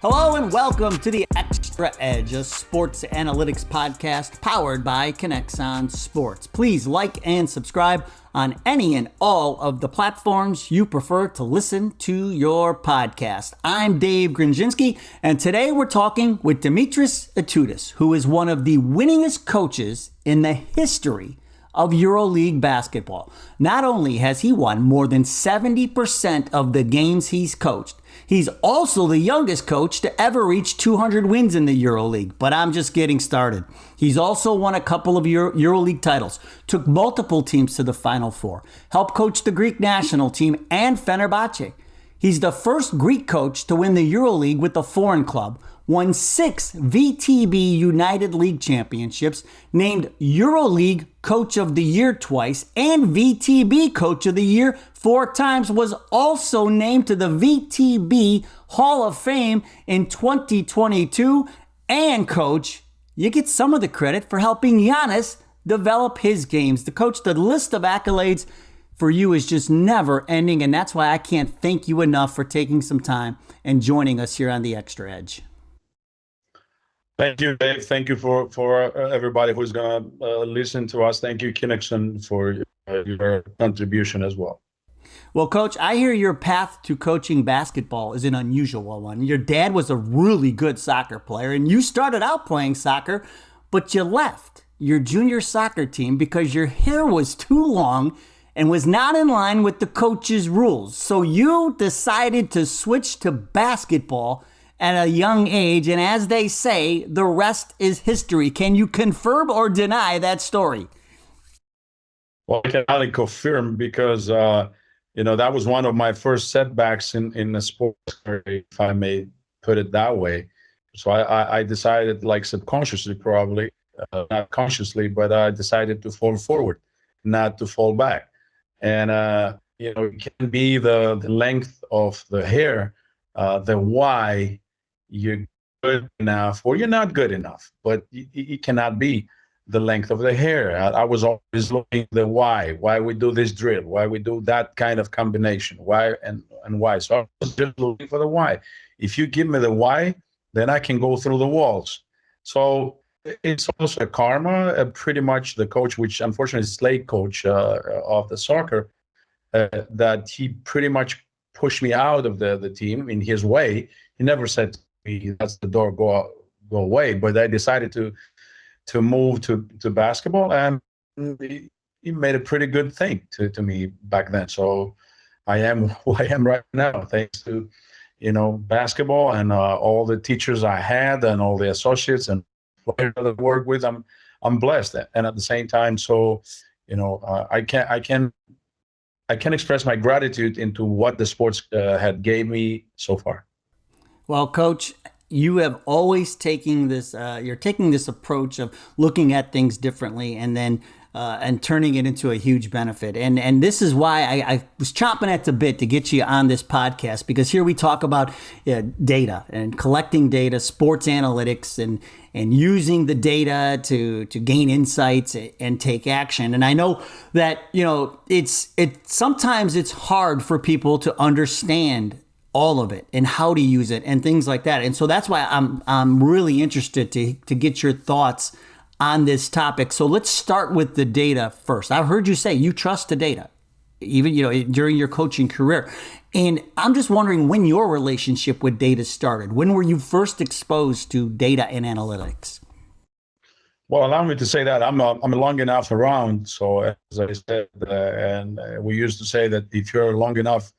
Hello and welcome to the Xtra Edge, a sports analytics podcast powered by KINEXON Sports. Please like and subscribe on any and all of the platforms you prefer to listen to your podcast. I'm Dave Grzynski, and today we're talking with Dimitris Itoudis, who is one of the winningest coaches in the history of EuroLeague basketball. Not only has he won more than 70% of the games he's coached, he's also the youngest coach to ever reach 200 wins in the EuroLeague, but I'm just getting started. He's also won a couple of EuroLeague titles, took multiple teams to the Final Four, helped coach the Greek national team and Fenerbahce. He's the first Greek coach to win the EuroLeague with a foreign club, won 6 VTB United League championships, named EuroLeague Coach of the Year twice, and VTB Coach of the Year 4 times, was also named to the VTB Hall of Fame in 2022. And Coach, you get some of the credit for helping Giannis develop his games. The list of accolades for you is just never ending, and that's why I can't thank you enough for taking some time and joining us here on the Xtra Edge. Thank you, Dave. Thank you for everybody who's going to listen to us. Thank you, KINEXON, for your contribution as well. Well, Coach, I hear your path to coaching basketball is an unusual one. Your dad was a really good soccer player, and you started out playing soccer, but you left your junior soccer team because your hair was too long and was not in line with the coach's rules. So you decided to switch to basketball at a young age, and as they say, the rest is history. Can you confirm or deny that story? Well, I can only confirm because, that was one of my first setbacks in the sports career, if I may put it that way. So I decided, like subconsciously probably, not consciously, but I decided to fall forward, not to fall back. And, it can be the length of the hair, the why you're good enough or you're not good enough, but it cannot be the length of the hair. I was always looking at the why we do this drill, why we do that kind of combination, why and why. So I was just looking for the why. If you give me the why, then I can go through the walls. So it's also a karma. Pretty much the coach, which unfortunately is Slade coach of the soccer, that he pretty much pushed me out of the team in his way. He never said to me, that's the door, go away. But I decided to move to basketball, and he made a pretty good thing to me back then. So I am who I am right now, thanks to, basketball and all the teachers I had and all the associates and players that I work with. I'm blessed. And at the same time, so, I can express my gratitude into what the sports had gave me so far. Well, Coach, you have always taken this. You're taking this approach of looking at things differently, and then and turning it into a huge benefit. And this is why I was chomping at the bit to get you on this podcast, because here we talk about data and collecting data, sports analytics, and using the data to gain insights and take action. And I know that sometimes it's hard for people to understand all of it and how to use it and things like that. And so that's why I'm really interested to get your thoughts on this topic. So let's start with the data first. I've heard you say you trust the data, even during your coaching career. And I'm just wondering when your relationship with data started. When were you first exposed to data and analytics? Well, allow me to say that I'm long enough around. So as I said, and we used to say that if you're long enough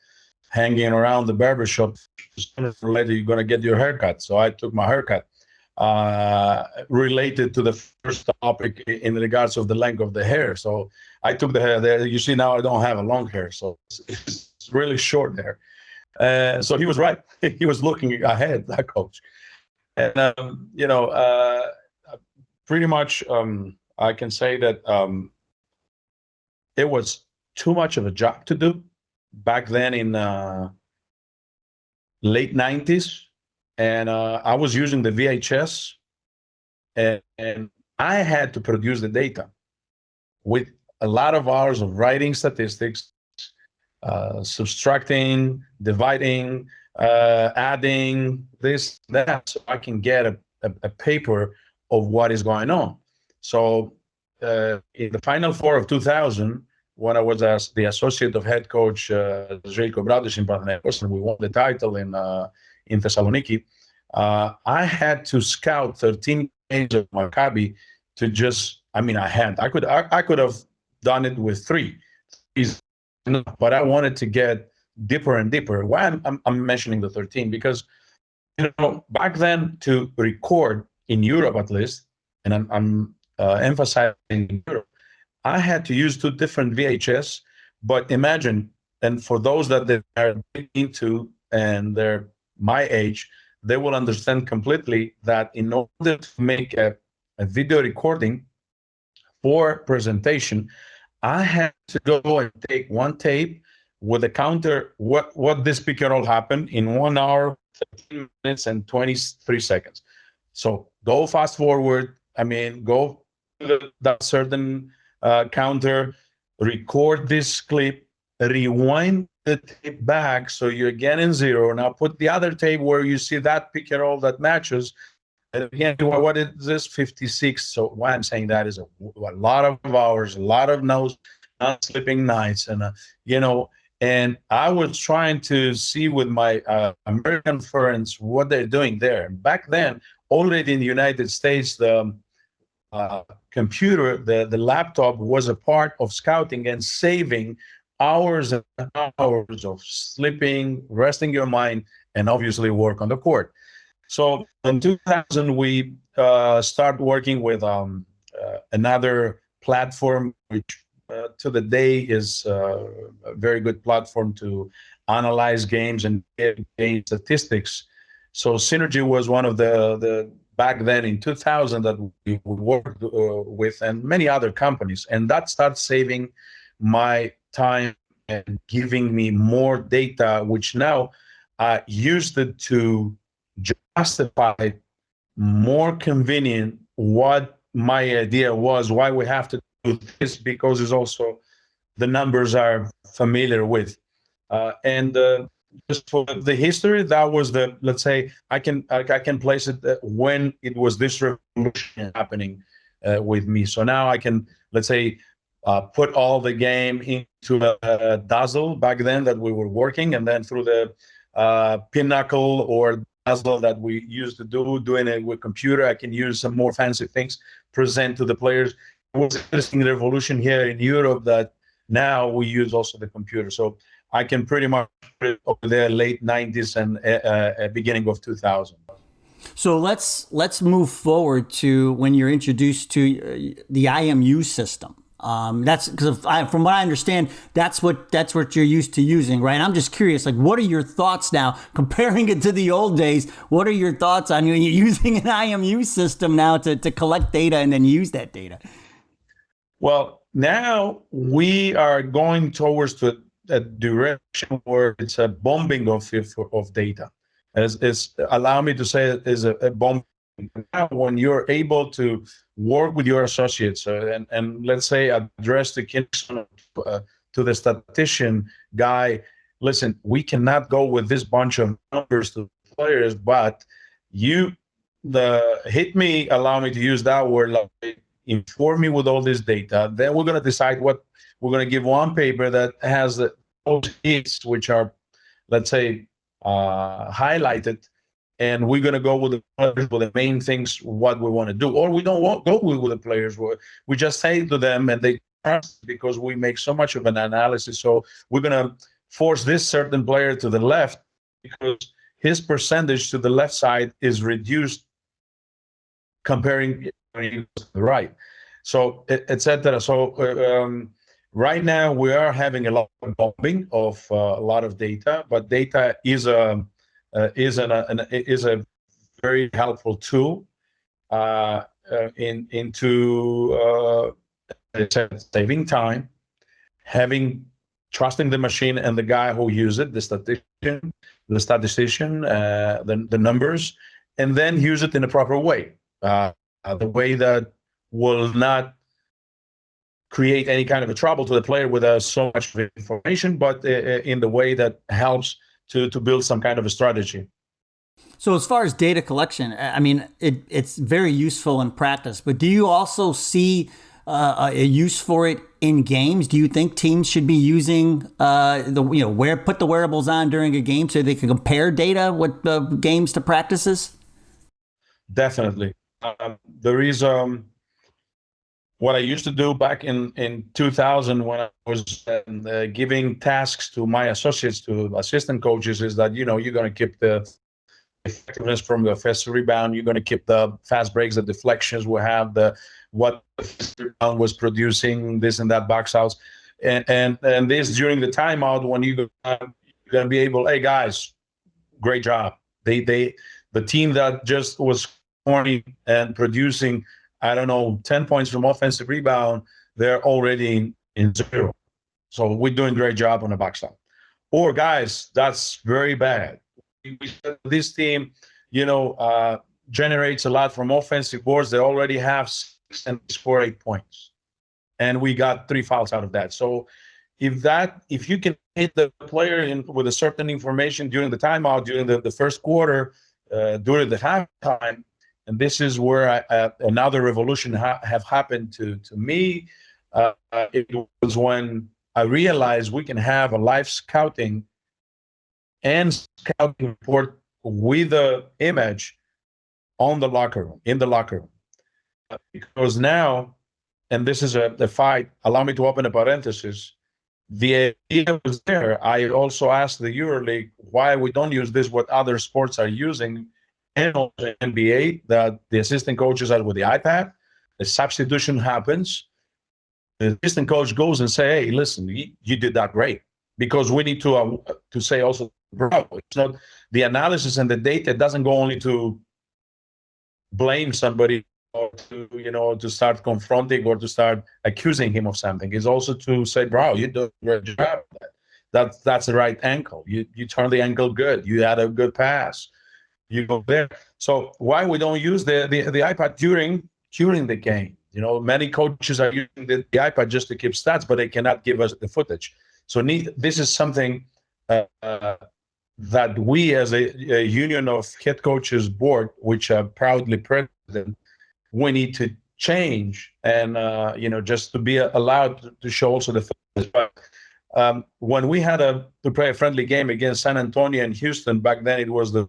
hanging around the barbershop, sooner or later you're going to get your haircut. So I took my haircut. Related to the first topic in regards of the length of the hair. So I took the hair there. You see, now I don't have a long hair, so it's really short there. So he was right. He was looking ahead, that coach. And, pretty much I can say that it was too much of a job to do back then in late 90s. And I was using the VHS, and I had to produce the data with a lot of hours of writing statistics, subtracting, dividing, adding this, that, so I can get a paper of what is going on. So in the Final Four of 2000, when I was as the associate of head coach Željko Bradović in Panathinaikos, and we won the title in Thessaloniki, I had to scout 13 games of Maccabi to just, I could have done it with 3, but I wanted to get deeper and deeper. Why I'm mentioning the 13? Because, back then, to record in Europe at least, and I'm emphasizing Europe, I had to use 2 different VHS. But imagine, and for those that they are into and they're my age, they will understand completely that in order to make a video recording for presentation, I had to go and take one tape with a counter, what this pick and roll happened in 1 hour, 13 minutes, and 23 seconds. So go fast forward. Go to that certain counter, record this clip, rewind the tape back so you're getting 0. Now put the other tape where you see that pick and roll that matches. And again, what is this? 56. So why I'm saying that is a lot of hours, a lot of not sleeping nights, and and I was trying to see with my American friends what they're doing there. Back then, already in the United States, the computer, the laptop was a part of scouting and saving hours and hours of sleeping, resting your mind, and obviously work on the court. So in 2000, we start working with another platform, which to the day is a very good platform to analyze games and get game statistics. So Synergy was one of the back then in 2000 that we worked with, and many other companies. And that started saving my time and giving me more data, which now I used it to justify more convenient what my idea was, why we have to do this, because it's also the numbers are familiar with. And just for the history, that was the, let's say, I can place it when it was this revolution happening with me. So now I can, let's say, put all the game into a Dazzle back then that we were working, and then through the Pinnacle or Dazzle that we used to doing it with computer, I can use some more fancy things, present to the players. It was an interesting revolution here in Europe that now we use also the computer. So I can pretty much put it over there late 90s and beginning of 2000. So let's move forward to when you're introduced to the IMU system. That's because from what I understand, that's what you're used to using, right? I'm just curious, like, what are your thoughts now comparing it to the old days? What are your thoughts on when you're using an IMU system now to collect data and then use that data? Well, now we are going towards a direction where it's a bombing of data. It's allow me to say it is a bomb. Now, when you're able to work with your associates and let's say address the KINEXON to the statistician guy, listen, we cannot go with this bunch of numbers to players, but hit me, allow me to use that word, like, inform me with all this data. Then we're going to decide what we're going to give one paper that has those hits, which are, let's say, highlighted, and we're going to go with the main things, what we want to do. Or we don't go with the players. We just say to them, and they trust because we make so much of an analysis. So we're going to force this certain player to the left because his percentage to the left side is reduced comparing to the right. So, etc. So right now we are having a lot of bombing of a lot of data, but data is a very helpful tool into saving time, trusting the machine and the guy who uses it, the statistician, the numbers, and then use it in a proper way, the way that will not create any kind of a trouble to the player with so much information, but in the way that helps to build some kind of a strategy. So as far as data collection, I mean, it's very useful in practice, but do you also see a use for it in games? Do you think teams should be using put the wearables on during a game so they can compare data with the games to practices? Definitely. There is what I used to do back in 2000 when I was giving tasks to my associates, to assistant coaches, is that, you're going to keep the effectiveness from the offensive rebound. You're going to keep the fast breaks, the deflections we have, what the rebound was producing, this and that box outs. And this during the timeout when you're going to be able, hey guys, great job. The team that just was scoring and producing, 10 points from offensive rebound, they're already in zero. So we're doing a great job on the box out. Or guys, that's very bad. This team, generates a lot from offensive boards. They already have 6 and score 8 points. And we got 3 fouls out of that. So if you can hit the player with a certain information during the timeout, during the first quarter, during the halftime, and this is where another revolution have happened to me. It was when I realized we can have a live scouting and scouting report with the image in the locker room. Because now, and this is a fight, allow me to open a parenthesis, the idea was there. I also asked the EuroLeague why we don't use this, what other sports are using, and also NBA, that the assistant coaches are with the iPad. The substitution happens. The assistant coach goes and say, hey, listen, you did that great. Because we need to say also, bravo. It's not the analysis and the data doesn't go only to blame somebody or to start confronting or to start accusing him of something. It's also to say, bro, you did a great job. That's the right ankle. You turn the ankle good. You had a good pass. You go there. So why we don't use the iPad during the game? Many coaches are using the iPad just to keep stats, but they cannot give us the footage. So this is something that we as a union of head coaches board, which are proudly president, we need to change and, just to be allowed to show also the footage. When we had to play a friendly game against San Antonio and Houston, back then it was the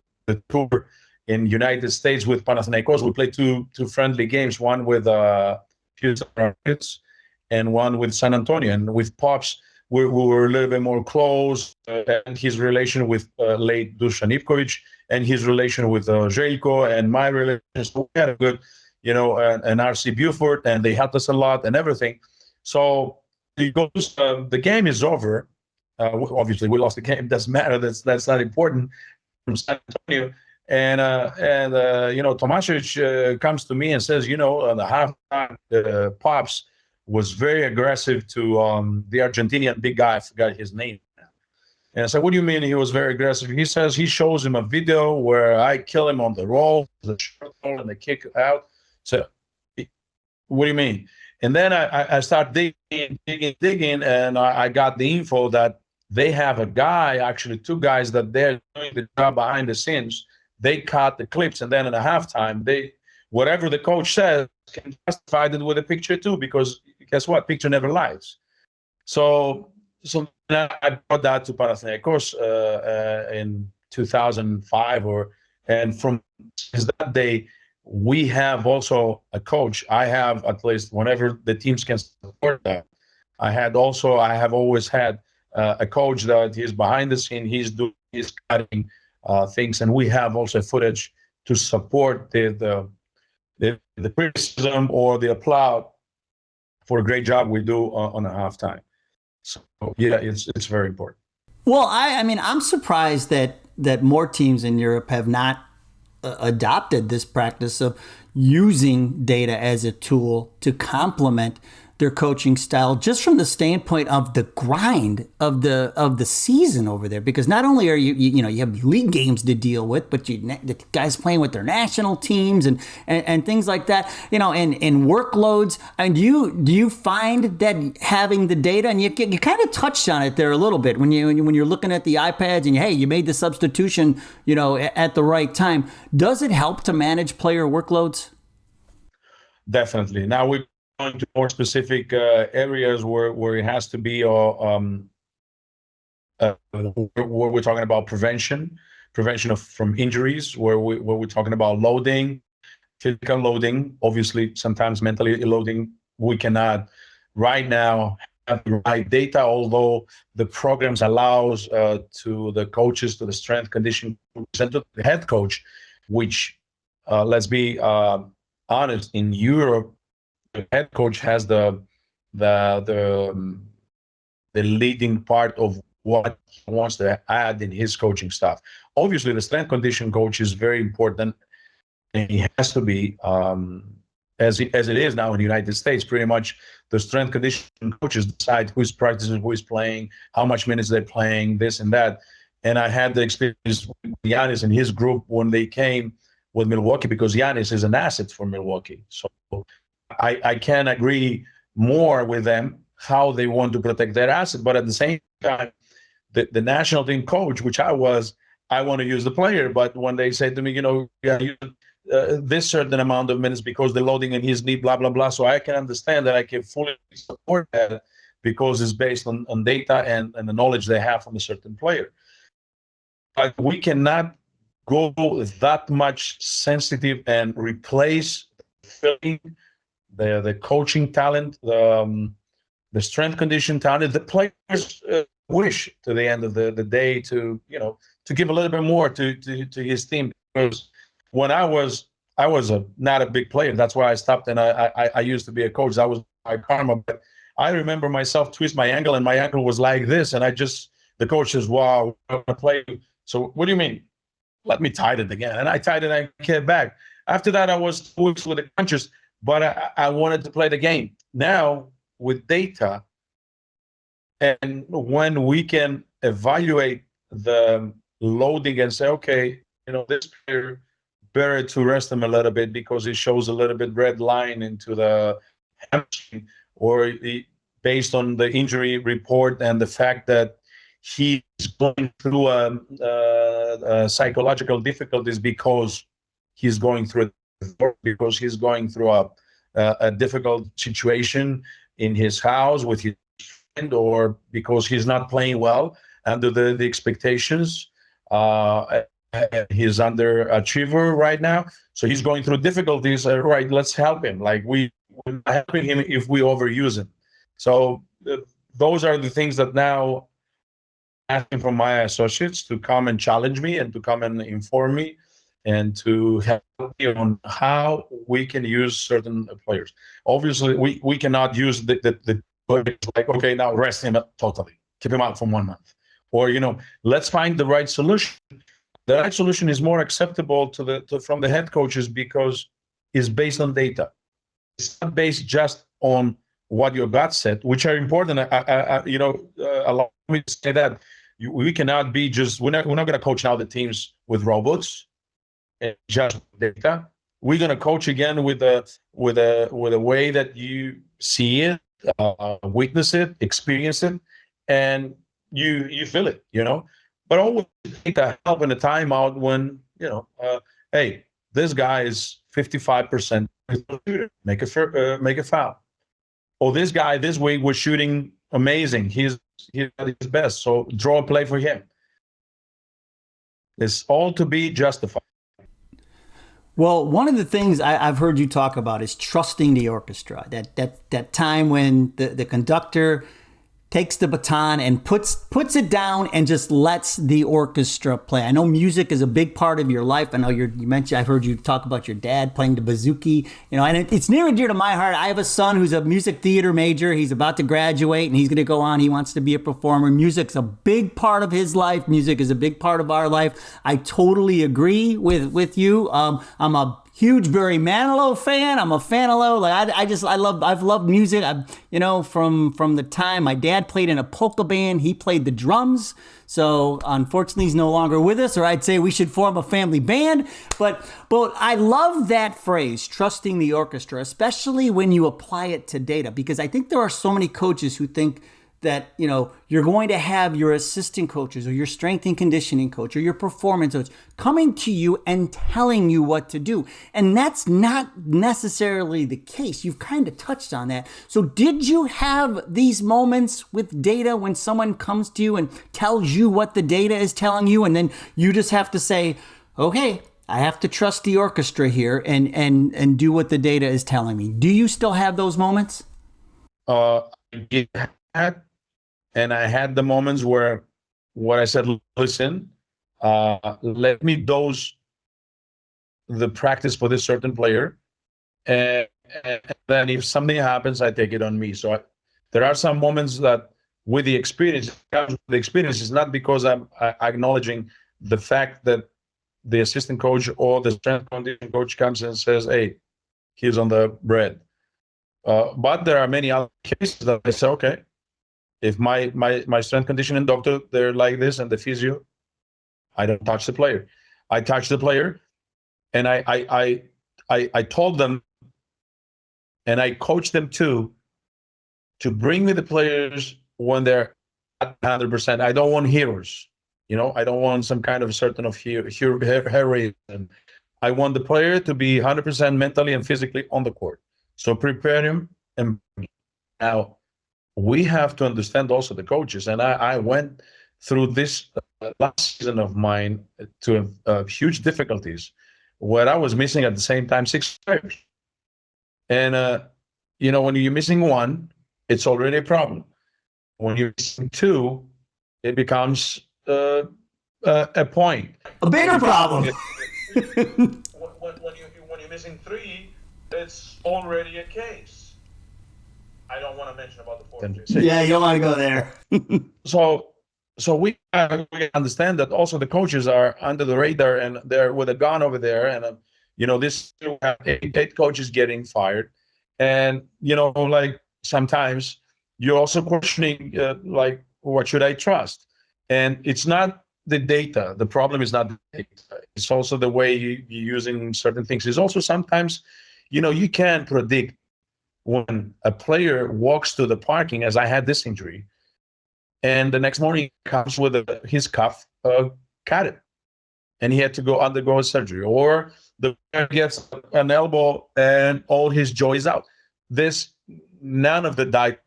tour in United States with Panathinaikos. We played two friendly games, one with Houston Rockets and one with San Antonio. And with Pops, we were a little bit more close, and his relation with late Dusan Ivkovic and his relation with Željko and my relation. So we had a good, an RC Buford, and they helped us a lot and everything. So the game is over. Obviously, we lost the game. Doesn't matter. That's not important. From San Antonio, and Tomašević comes to me and says, on the halftime, Pops was very aggressive to the Argentinian big guy. I forgot his name. And I said, what do you mean he was very aggressive? He says he shows him a video where I kill him on the roll, the short roll, and the kick out. So, what do you mean? And then I start digging, and I got the info that they have a guy, actually 2 guys, that they're doing the job behind the scenes. They cut the clips, and then in the halftime, whatever the coach says can justify it with a picture too, because guess what? Picture never lies. So I brought that to Panathinaikos in 2005, and from that day, we have also a coach. I have, at least whenever the teams can support that, I have always had a coach that is behind the scene. He's cutting things, and we have also footage to support the criticism or the applaud for a great job we do on a halftime. So yeah, it's very important. Well, I'm surprised that more teams in Europe have not adopted this practice of using data as a tool to complement their coaching style, just from the standpoint of the grind of the season over there. Because not only are you have league games to deal with, but the guys playing with their national teams and things like that, and workloads. And do you find that having the data, and you kind of touched on it there a little bit when you're looking at the iPads and you made the substitution, at the right time. Does it help to manage player workloads? Definitely. Now we're going to more specific areas where it has to be, where we're talking about prevention from injuries, where we're talking about loading, physical loading, obviously sometimes mentally loading. We cannot right now have the right data, although the programs allows to the coaches, to the strength condition, to the head coach, which let's be honest, in Europe, the head coach has the leading part of what he wants to add in his coaching staff. Obviously, the strength condition coach is very important, and he has to be, as it is now in the United States. Pretty much, the strength condition coaches decide who's practicing, who is playing, how much minutes they're playing, this and that. And I had the experience with Giannis and his group when they came with Milwaukee, because Giannis is an asset for Milwaukee. So I can agree more with them how they want to protect their asset. But at the same time, the national team coach, which I want to use the player. But when they say to me, this certain amount of minutes because the loading in his knee, blah, blah, blah. So I can understand that I can fully support that because it's based on data and the knowledge they have from a certain player. But we cannot go that much sensitive and replace the coaching talent, the strength condition talent. The players wish to the end of the day to give a little bit more to his team, because when I was not a big player. That's why I stopped, and I used to be a coach. That was my karma. But I remember myself twist my ankle, and my ankle was like this, and the coach says, "Wow, I'm gonna play." So what do you mean? Let me tighten it again. And I tightened it and I came back. After that, I was 2 weeks with the crunches, but I wanted to play the game. Now, with data, and when we can evaluate the loading and say, okay, this player, better to rest him a little bit because it shows a little bit red line into the hamstring, or based on the injury report and the fact that he's going through psychological difficulties because he's going through a difficult situation in his house with his friend, or because he's not playing well under the expectations. He's underachiever right now, so he's going through difficulties. Right, let's help him. Like we're helping him if we overuse him. So those are the things that now asking from my associates to come and challenge me and to come and inform me and to help me on how we can use certain players. Obviously, we cannot use the like, okay, now rest him totally, keep him out for 1 month, or let's find the right solution. The right solution is more acceptable from the head coaches because it's based on data. It's not based just on what your gut said, which are important. Allow me to say that we cannot be we're not going to coach now the teams with robots and just data. We're going to coach again with a way that you see it, witness it, experience it, and you feel it. But always take the help in a timeout when hey, this guy is 55%. Make a foul. Or this guy this week was shooting amazing. He's at his best. So draw a play for him. It's all to be justified. Well, one of the things I've heard you talk about is trusting the orchestra. That time when the conductor takes the baton and puts it down and just lets the orchestra play. I know music is a big part of your life. I know you mentioned, I've heard you talk about your dad playing the bouzouki, and it's near and dear to my heart. I have a son who's a music theater major. He's about to graduate and he's going to go on. He wants to be a performer. Music's a big part of his life. Music is a big part of our life. I totally agree with you. I'm a huge Barry Manilow fan. I'm a fan of Low. Like I've loved music. From the time my dad played in a polka band, he played the drums. So unfortunately, he's no longer with us, or I'd say we should form a family band. But I love that phrase, trusting the orchestra, especially when you apply it to data, because I think there are so many coaches who think that, you're going to have your assistant coaches or your strength and conditioning coach or your performance coach coming to you and telling you what to do. And that's not necessarily the case. You've kind of touched on that. So did you have these moments with data when someone comes to you and tells you what the data is telling you, and then you just have to say, okay, I have to trust the orchestra here and do what the data is telling me? Do you still have those moments? And I had the moments where what I said, listen, let me dose the practice for this certain player. And then if something happens, I take it on me. So there are some moments that with the experience is not because I'm acknowledging the fact that the assistant coach or the strength conditioning coach comes and says, hey, he's on the bread. But there are many other cases that I say, okay, if my strength conditioning doctor, they're like this, and the physio, I don't touch the player. I touch the player, and I told them, and I coach them to bring me the players when they're at 100%. I don't want heroes. I don't want some kind of certain of heroism. I want the player to be 100% mentally and physically on the court. So prepare him. And now we have to understand also the coaches. And I went through this last season of mine to huge difficulties where I was missing at the same time 6 players. And, when you're missing one, it's already a problem. When you're missing 2, it becomes a point. A bigger problem. when you're missing 3, it's already a case. I don't want to mention about the 4th. Yeah, you don't want to go there. So we understand that also the coaches are under the radar and they're with a gun over there. And, this we have 8 coaches getting fired. And, like sometimes you're also questioning, what should I trust? And it's not the data. The problem is not the data. It's also the way you're using certain things. It's also sometimes, you can't predict when a player walks to the parking, as I had this injury, and the next morning comes with his cuff cut it, and he had to undergo a surgery, or the player gets an elbow and all his jaw is out. None of the data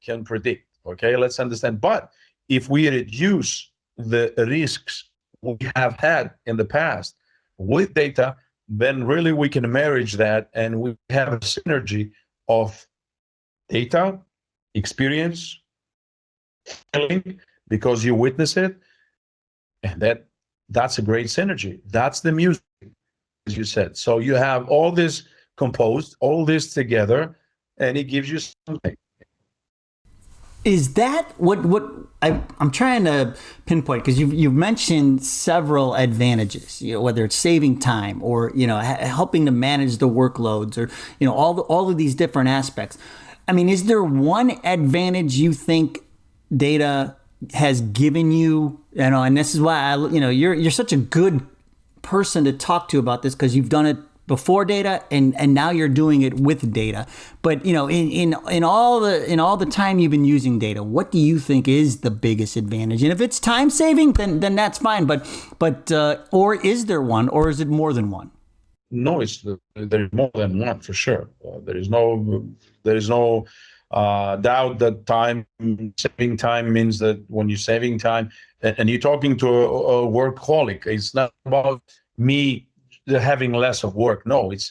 can predict. Okay, let's understand. But if we reduce the risks we have had in the past with data, then really we can marriage that, and we have a synergy of data, experience, feeling, because you witness it, and that's a great synergy. That's the music, as you said. So you have all this composed, all this together, and it gives you something. Is that what I'm trying to pinpoint? Because you've mentioned several advantages, whether it's saving time or helping to manage the workloads, or all of these different aspects. I mean, is there one advantage you think data has given you? And this is why you're such a good person to talk to about this, because you've done it before data and now you're doing it with data. But in all the time you've been using data, what do you think is the biggest advantage? And if it's time saving, then that's fine. But or is there one, or is it more than one? No, there's more than one for sure. There is no doubt that saving time means that when you're saving time and you're talking to a workaholic, it's not about me having less of work. No, it's,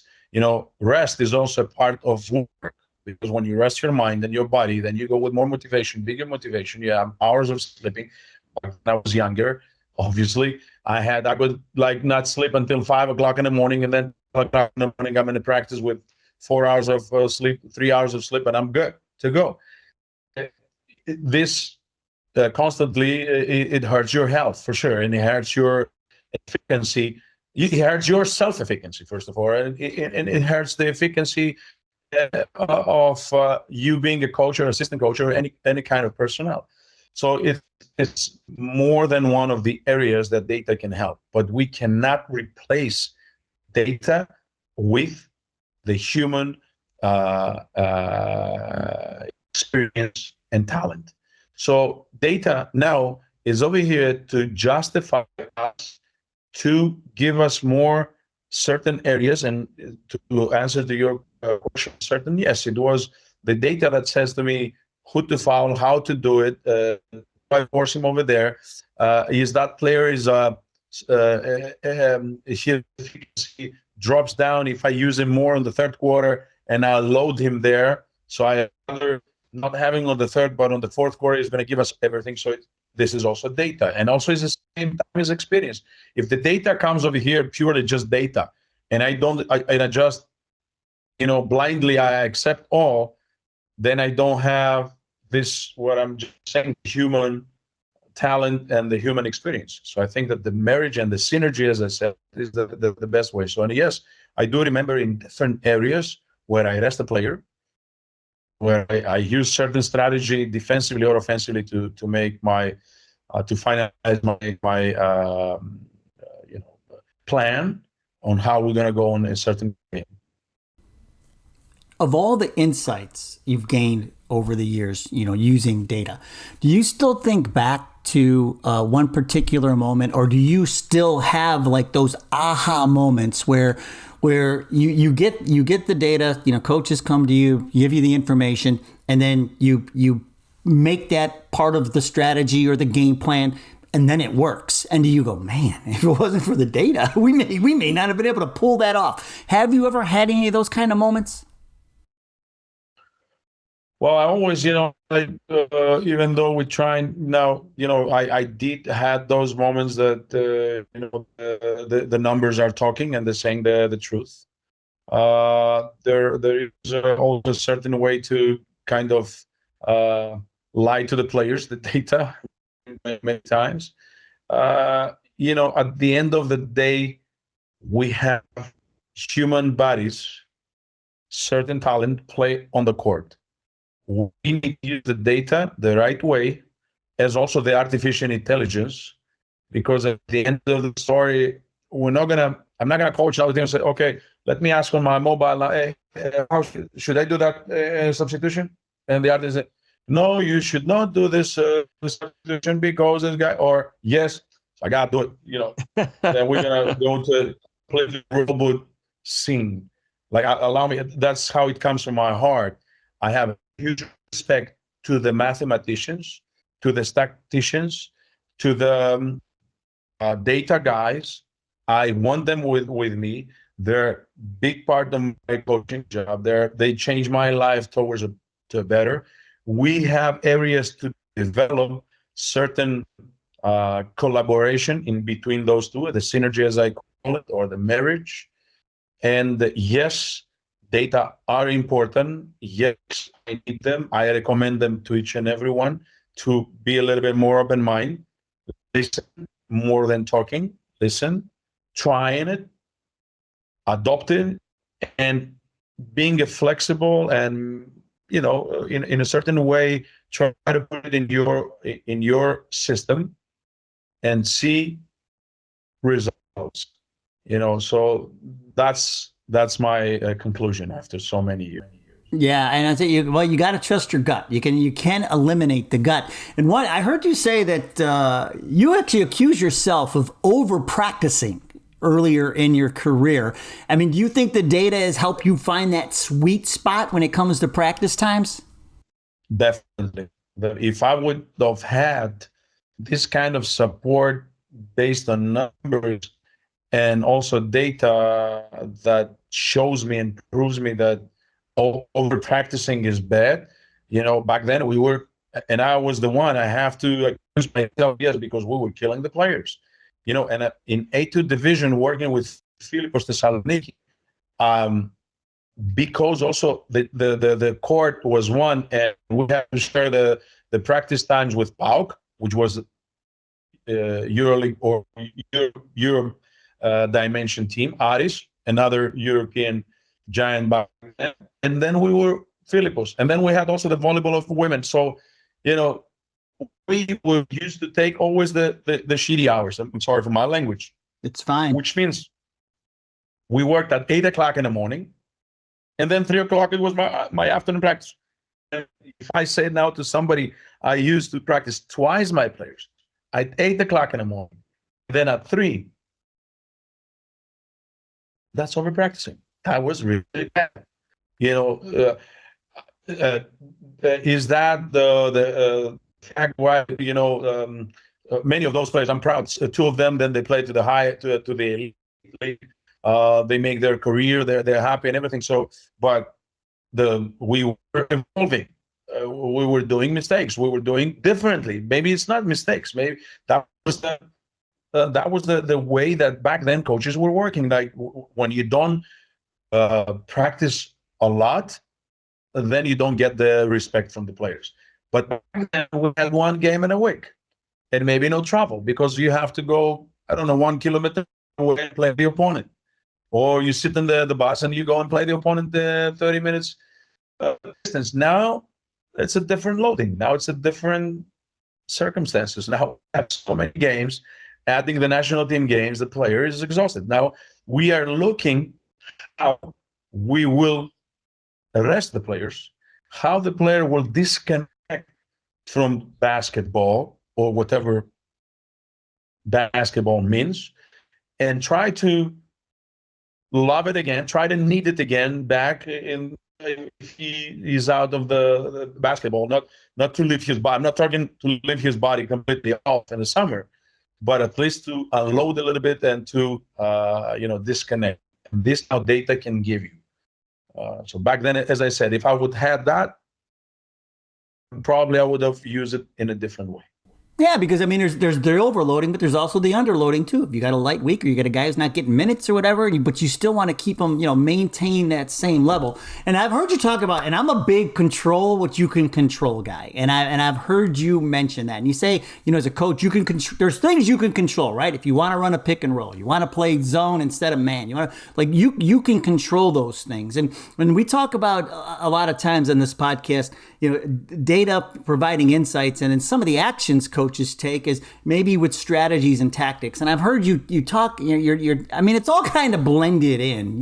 rest is also a part of work, because when you rest your mind and your body, then you go with more motivation, bigger motivation. You have hours of sleeping. When I was younger, obviously, I would not sleep until 5 o'clock in the morning, and then 5 o'clock in the morning, I'm in the practice with 4 hours of sleep, 3 hours of sleep, and I'm good to go. This constantly, it hurts your health for sure, and it hurts your efficiency it hurts your self-efficacy, first of all, and it hurts the efficacy of you being a coach or assistant coach or any kind of personnel. So it's more than one of the areas that data can help, but we cannot replace data with the human experience and talent. So data now is over here to justify us, to give us more certain areas, and to answer to your question, certain, yes, it was the data that says to me who to foul, how to do it, I force him over there. Is that player he drops down if I use him more in the third quarter and I load him there. So I rather not having on the third, but on the fourth quarter is going to give us everything. So this is also data, and also is the same time as experience. If the data comes over here purely just data, and I just blindly I accept all, then I don't have this, what I'm just saying, human talent and the human experience. So I think that the marriage and the synergy, as I said, is the best way. So, and yes, I do remember in different areas where I rest a player, where I use certain strategy defensively or offensively to make my to finalize my plan on how we're going to go on a certain game. Of all the insights you've gained over the years, using data, do you still think back to one particular moment, or do you still have like those aha moments where you get the data, coaches come to you, give you the information, and then you make that part of the strategy or the game plan, and then it works. And you go, man, if it wasn't for the data, we may not have been able to pull that off. Have you ever had any of those kind of moments? Well, I always, even though we try now, I did had those moments that, the numbers are talking and they're saying the truth. There is also a certain way to kind of lie to the players, the data, many times. At the end of the day, we have human bodies, certain talent play on the court. We need to use the data the right way, as also the artificial intelligence, because at the end of the story, I'm not gonna coach out there and say, okay, let me ask on my mobile now, hey, how should I do that substitution? And the artist said, no, you should not do this substitution because this guy, or yes, I gotta do it. Then we're gonna go to play the robot scene. Like, allow me. That's how it comes from my heart. I have huge respect to the mathematicians, to the statisticians, to the data guys. I want them with me. They're big part of my coaching job. They change my life towards to better. We have areas to develop certain collaboration in between those two, the synergy, as I call it, or the marriage. And yes, data are important. Yes, I need them. I recommend them to each and everyone to be a little bit more open mind. Listen more than talking. Listen, trying it, adopting, and being a flexible and in a certain way, try to put it in your system and see results. So that's my conclusion after so many years. Yeah, and I think you got to trust your gut. You can eliminate the gut. And what I heard you say that you actually accuse yourself of over practicing earlier in your career. I mean, do you think the data has helped you find that sweet spot when it comes to practice times? Definitely. If I would have had this kind of support based on numbers and also data that shows me and proves me that over practicing is bad, back then we were, and I was the one, I have to accuse myself, yes, because we were killing the players. And in A2 division, working with Philippos Thessaloniki, because also the court was one, and we had to share the practice times with PAOK, which was EuroLeague or dimension team, Aris, another European giant back then. And then we were Philippos. And then we had also the volleyball of women. So, we were used to take always the shitty hours. I'm sorry for my language. It's fine. Which means we worked at 8 o'clock in the morning, and then 3 o'clock it was my afternoon practice. And if I say now to somebody, I used to practice twice my players at 8 o'clock in the morning, then at 3. That's over practicing. That was really bad. Is that the fact why many of those players? I'm proud. Two of them, then they play to the elite league. They make their career. They're happy and everything. So, but we were evolving. We were doing mistakes. We were doing differently. Maybe it's not mistakes. Maybe that was the way that back then coaches were working. Like when you don't practice a lot, then you don't get the respect from the players. But back then we had one game in a week, and maybe no travel because you have to go, 1 kilometer away and play the opponent. Or you sit in the bus and you go and play the opponent 30 minutes distance. Now it's a different loading. Now it's a different circumstances. Now we have so many games, adding the national team games, the player is exhausted. Now we are looking how we will rest the players, how the player will disconnect from basketball or whatever basketball means, and try to love it again, try to need it again back in if he is out of the basketball, not to lift his body. I'm not talking to lift his body completely off in the summer, but at least to unload a little bit and to disconnect. This now data can give you. So back then, as I said, if I would have that, probably I would have used it in a different way. Yeah, because there's the overloading, but there's also the underloading too. If you got a light week or you got a guy who's not getting minutes or whatever, but you still want to keep them, maintain that same level. And I've heard you talk about, and I'm a big control what you can control guy, and I've heard you mention that. And you say, as a coach, you can there's things you can control, right? If you want to run a pick and roll, you want to play zone instead of man, you want to you can control those things. And when we talk about a lot of times on this podcast, data providing insights, and then some of the actions coaches take is maybe with strategies and tactics. And I've heard you talk. It's all kind of blended in,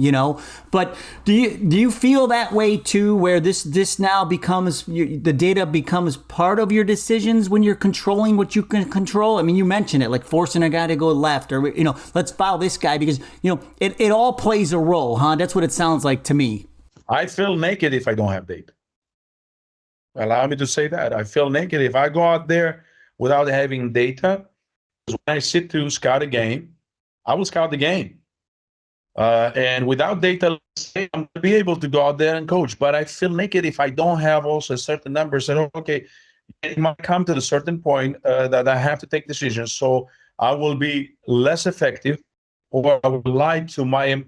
But do you feel that way too, where this now becomes the data becomes part of your decisions when you're controlling what you can control? You mentioned it, like forcing a guy to go left, or let's foul this guy because it all plays a role, huh? That's what it sounds like to me. I feel naked if I don't have data. Allow me to say that. I feel naked if I go out there without having data. When I sit to scout a game, I will scout the game. And without data, I'm going to be able to go out there and coach. But I feel naked if I don't have also certain numbers. And okay, it might come to a certain point that I have to take decisions. So I will be less effective, or I will lie to my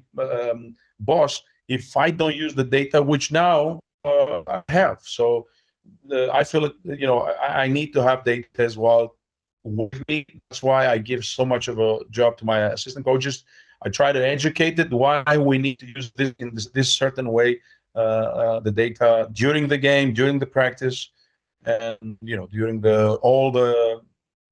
boss if I don't use the data, which now I have. So I feel it, I need to have data as well with me. That's why I give so much of a job to my assistant coaches. I try to educate it why we need to use this in this certain way, the data during the game, during the practice, and during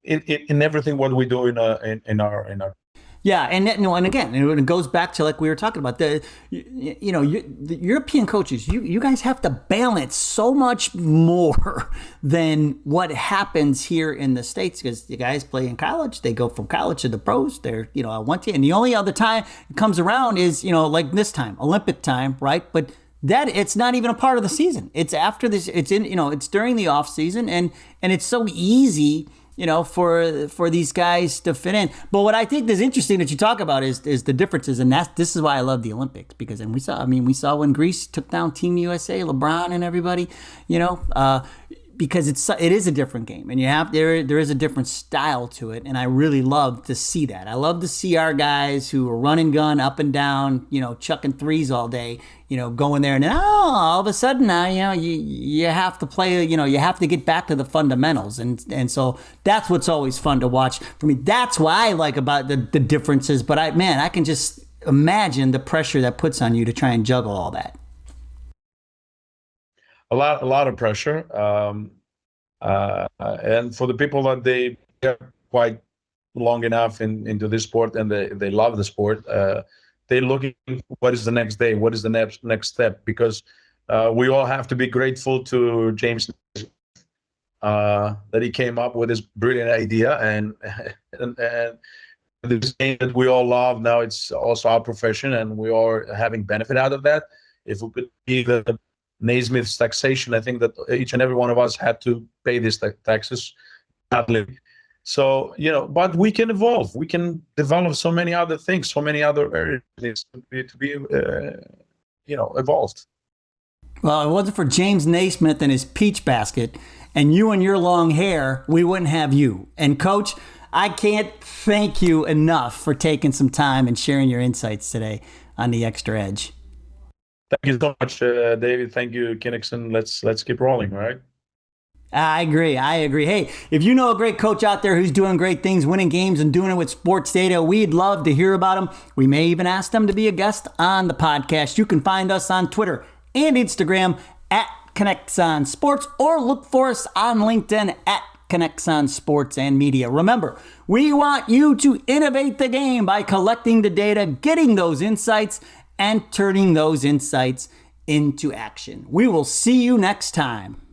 in everything what we do in our. Yeah, and again, it goes back to like we were talking about the European coaches. You guys have to balance so much more than what happens here in the States, because the guys play in college, they go from college to the pros. They're one team, and the only other time it comes around is like this time, Olympic time, right? But that it's not even a part of the season. It's after this. It's in it's during the off season, and it's so easy. For these guys to fit in. But what I think is interesting that you talk about is the differences, and this is why I love the Olympics, because we saw when Greece took down Team USA, LeBron and everybody. because it is a different game, and there is a different style to it, and I really love to see that. I love to see our guys who are running gun up and down, chucking threes all day, going there, and all of a sudden now, you have to play, you have to get back to the fundamentals, and so that's what's always fun to watch for me. That's why I like about the differences. But I can just imagine the pressure that puts on you to try and juggle all that. A lot of pressure, and for the people that they are quite long enough into this sport and they love the sport, they're looking what is the next day, what is the next step, because we all have to be grateful to James that he came up with this brilliant idea, and this game that we all love now, it's also our profession, and we are having benefit out of that. If we could be the Naismith's taxation, I think that each and every one of us had to pay these taxes. So, but we can evolve. We can develop so many other things, so many other areas to be evolved. Well, if it wasn't for James Naismith and his peach basket, and you and your long hair, we wouldn't have you. And Coach, I can't thank you enough for taking some time and sharing your insights today on the Xtra Edge. Thank you so much, David. Thank you, KINEXON. Let's keep rolling, all right? I agree. Hey, if you know a great coach out there who's doing great things, winning games and doing it with sports data, we'd love to hear about them. We may even ask them to be a guest on the podcast. You can find us on Twitter and Instagram at KINEXON Sports, or look for us on LinkedIn at KINEXON Sports and Media. Remember, we want you to innovate the game by collecting the data, getting those insights, and turning those insights into action. We will see you next time.